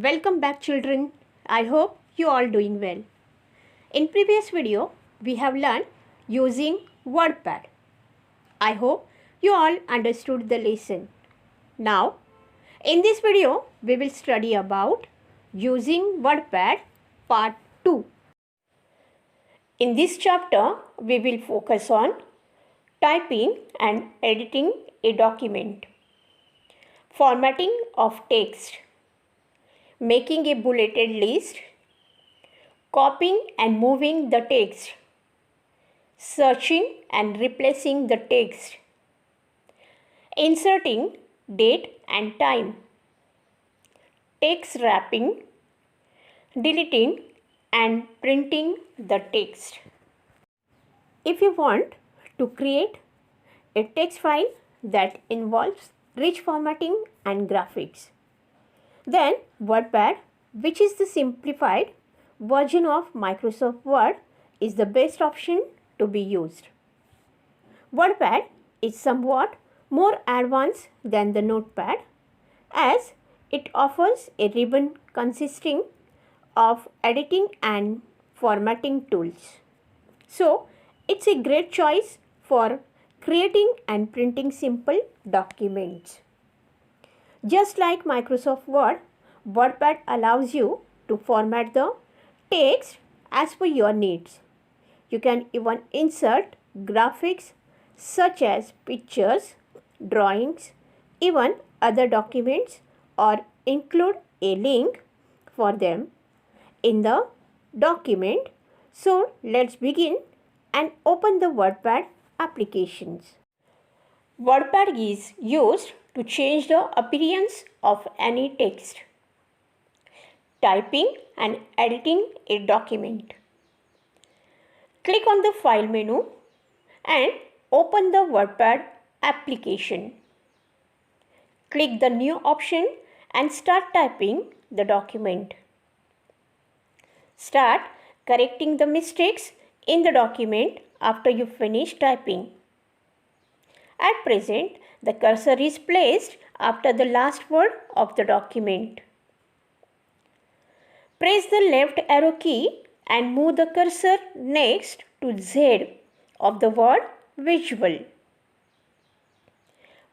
Welcome back children. I hope you all doing well. In previous video, we have learned using WordPad. I hope you all understood the lesson. Now, in this video, we will study about using WordPad part 2. In this chapter, we will focus on typing and editing a document, formatting of text, making a bulleted list, copying and moving the text, searching and replacing the text, inserting date and time, text wrapping, deleting and printing the text. If you want to create a text file that involves rich formatting and graphics, then WordPad, which is the simplified version of Microsoft Word, is the best option to be used. WordPad is somewhat more advanced than the Notepad, as it offers a ribbon consisting of editing and formatting tools. So, it's a great choice for creating and printing simple documents. Just like Microsoft Word, WordPad allows you to format the text as per your needs. You can even insert graphics such as pictures, drawings, even other documents, or include a link for them in the document. So let's begin and open the WordPad applications. WordPad is used to change the appearance of any text, typing and editing a document. Click on the File menu and open the WordPad application. Click the New option and start typing the document. Start correcting the mistakes in the document after you finish typing. At present, the cursor is placed after the last word of the document. Press the left arrow key and move the cursor next to Z of the word visual.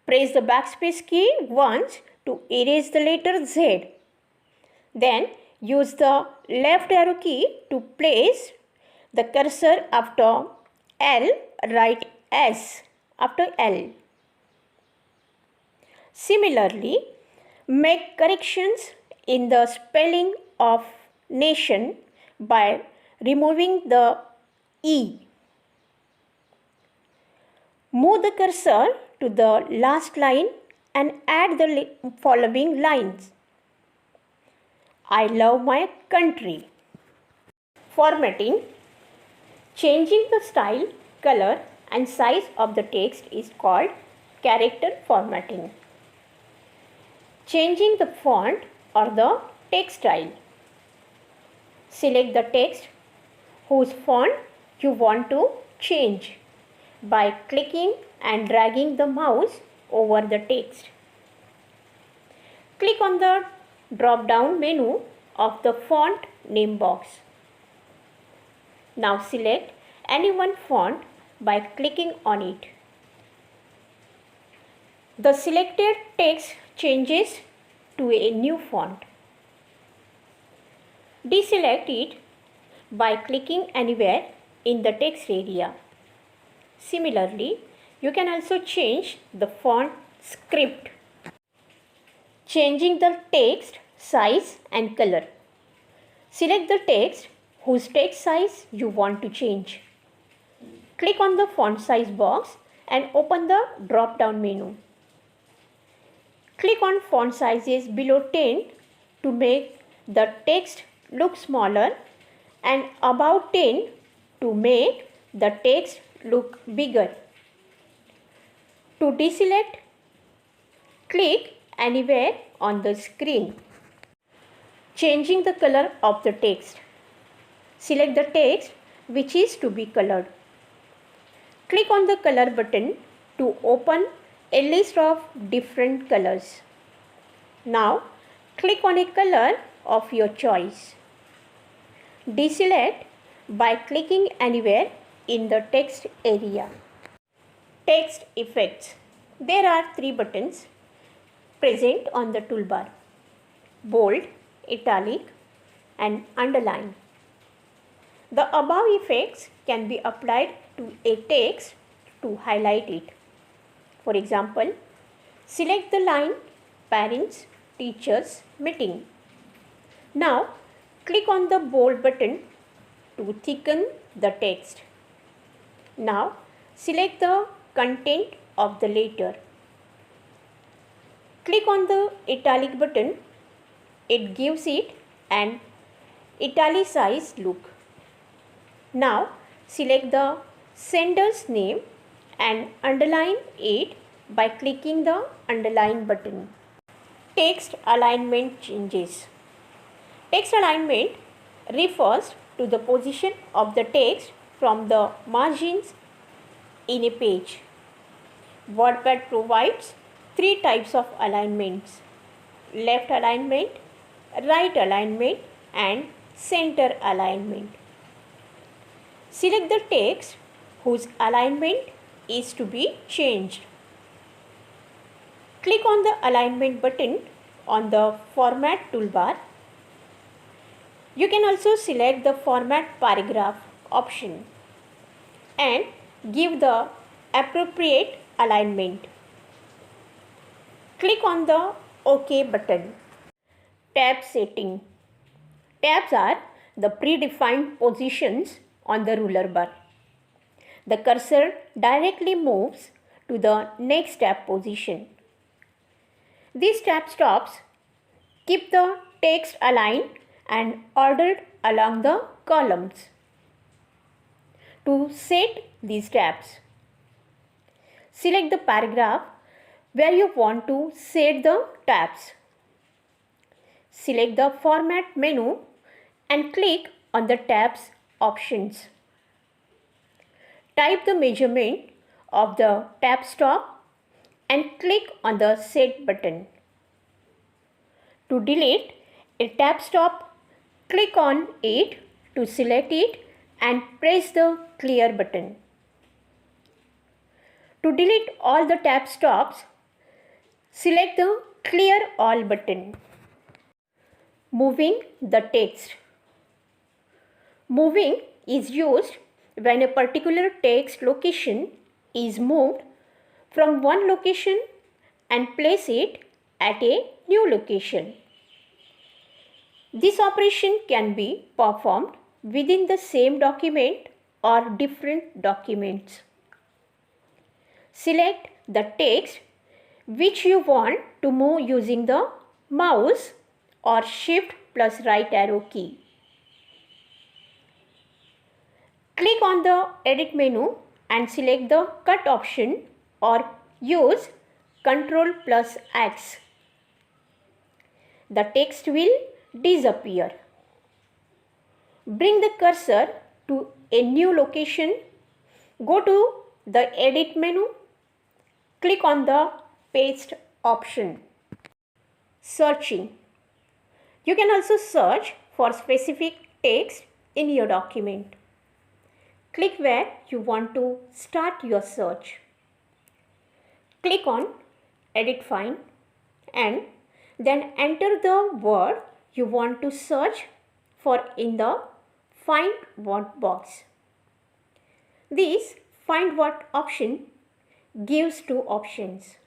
Press the backspace key once to erase the letter Z. Then use the left arrow key to place the cursor after L, write S after L. Similarly, make corrections in the spelling of nation by removing the E. Move the cursor to the last line and add the following lines. I love my country. Formatting. Changing the style, color and size of the text is called character formatting. Changing the font or the text style. Select the text whose font you want to change by clicking and dragging the mouse over the text. Click on the drop-down menu of the font name box. Now select any one font by clicking on it. The selected text changes to a new font. Deselect it by clicking anywhere in the text area. Similarly, you can also change the font script. Changing the text size and color. Select the text whose text size you want to change. Click on the font size box and open the drop-down menu. Click on font sizes below 10 to make the text look smaller and above 10 to make the text look bigger. To deselect, click anywhere on the screen. Changing the color of the text. Select the text which is to be colored. Click on the color button to open a list of different colors. Now click on a color of your choice. Deselect by clicking anywhere in the text area. Text effects. There are 3 buttons present on the toolbar: bold, italic, and underline. The above effects can be applied to a text to highlight it. For example, select the line Parents Teachers Meeting. Now click on the bold button to thicken the text. Now select the content of the letter. Click on the italic button. It gives it an italicized look. Now select the sender's name and underline it by clicking the underline button. Text alignment changes. Text alignment refers to the position of the text from the margins in a page. WordPad provides 3 types of alignments: left alignment, right alignment, and center alignment. Select the text whose alignment is to be changed. Click on the alignment button on the Format toolbar. You can also select the Format Paragraph option and give the appropriate alignment. Click on the OK button. Tab setting. Tabs are the predefined positions on the ruler bar. The cursor directly moves to the next tab position. These tab stops keep the text aligned and ordered along the columns. To set these tabs, select the paragraph where you want to set the tabs. Select the Format menu and click on the tabs options. Type the measurement of the tab stop and click on the Set button. To delete a tab stop, click on it to select it and press the Clear button. To delete all the tab stops, select the Clear All button. Moving the text. Moving is used when a particular text location is moved from one location and place it at a new location. This operation can be performed within the same document or different documents. Select the text which you want to move using the mouse or Shift plus right arrow key. Click on the Edit menu and select the Cut option or use Ctrl plus X. The text will disappear. Bring the cursor to a new location. Go to the Edit menu. Click on the Paste option. Searching. You can also search for specific text in your document. Click where you want to start your search. Click on Edit Find and then enter the word you want to search for in the Find Word box. This Find Word option gives 2 options: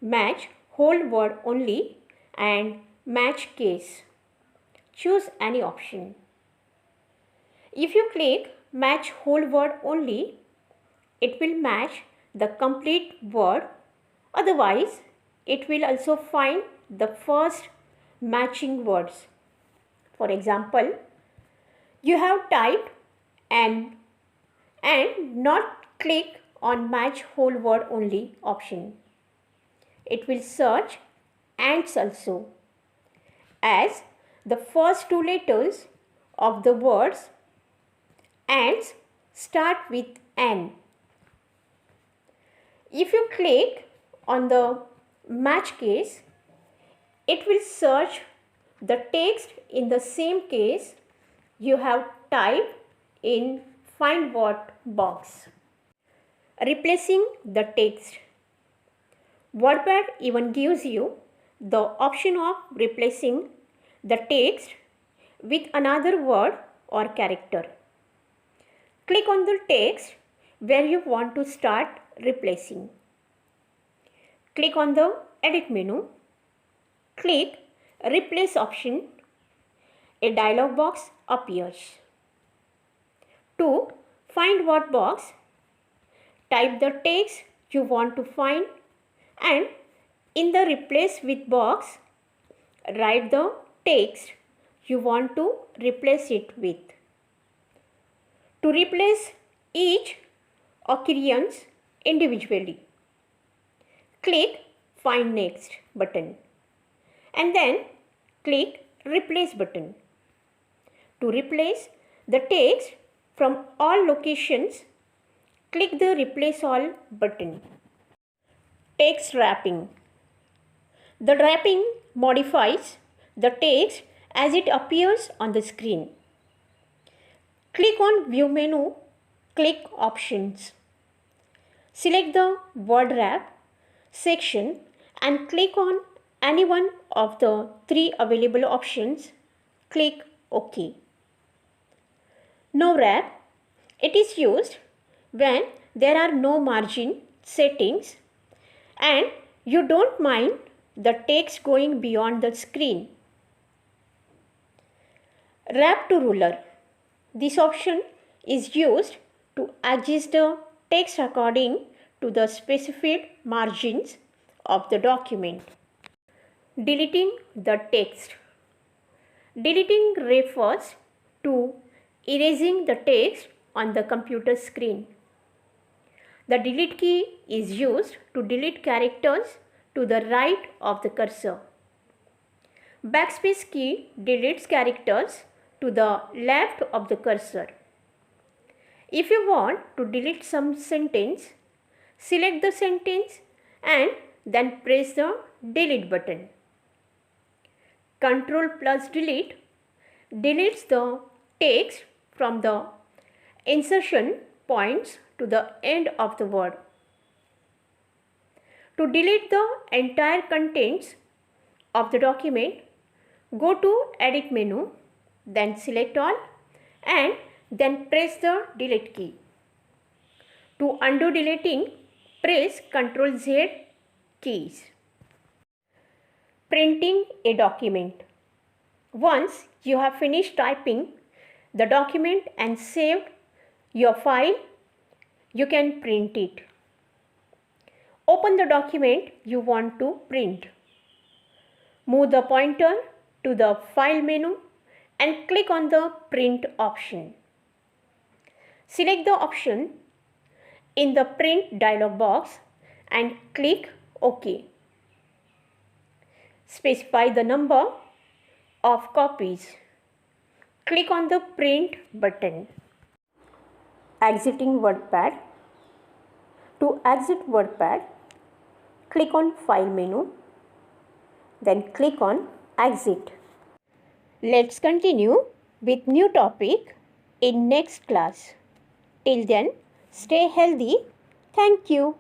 match whole word only and match case. Choose any option. If you click match whole word only, it will match the complete word. Otherwise, it will also find the first matching words. For example, you have typed and not click on match whole word only option. It will search ants also, as the first 2 letters of the words ants start with N. If you click on the match case, it will search the text in the same case you have typed in Find What box. Replacing the text. WordPad even gives you the option of replacing the text with another word or character. Click on the text where you want to start replacing. Click on the Edit menu. Click Replace option. A dialog box appears. To Find What box, type the text you want to find and in the Replace with box, write the text you want to replace it with. To replace each occurrence individually, click Find Next button and then click Replace button. To replace the text from all locations, click the Replace All button. Text wrapping. The wrapping modifies the text as it appears on the screen. Click on View menu, click Options. Select the Word Wrap section and click on any one of the 3 available options. Click OK. No wrap. It is used when there are no margin settings and you don't mind the text going beyond the screen. Wrap to ruler. This option is used to adjust the text according to the specified margins of the document. Deleting the text. Deleting refers to erasing the text on the computer screen. The delete key is used to delete characters to the right of the cursor. Backspace key deletes characters to the left of the cursor. If you want to delete some sentence, select the sentence and then press the delete button. Ctrl+Delete deletes the text from the insertion points to the end of the word. To delete the entire contents of the document, go to Edit menu, then select all and then press the delete key. To undo deleting, press Ctrl+Z keys. Printing a document. Once you have finished typing the document and saved your file, you can print it. Open the document you want to print. Move the pointer to the File menu and click on the Print option. Select the option in the Print dialog box and click OK. Specify the number of copies. Click on the Print button. Exiting WordPad. To exit WordPad, click on File menu, then click on Exit. Let's continue with new topic in next class. Till then, stay healthy. Thank you.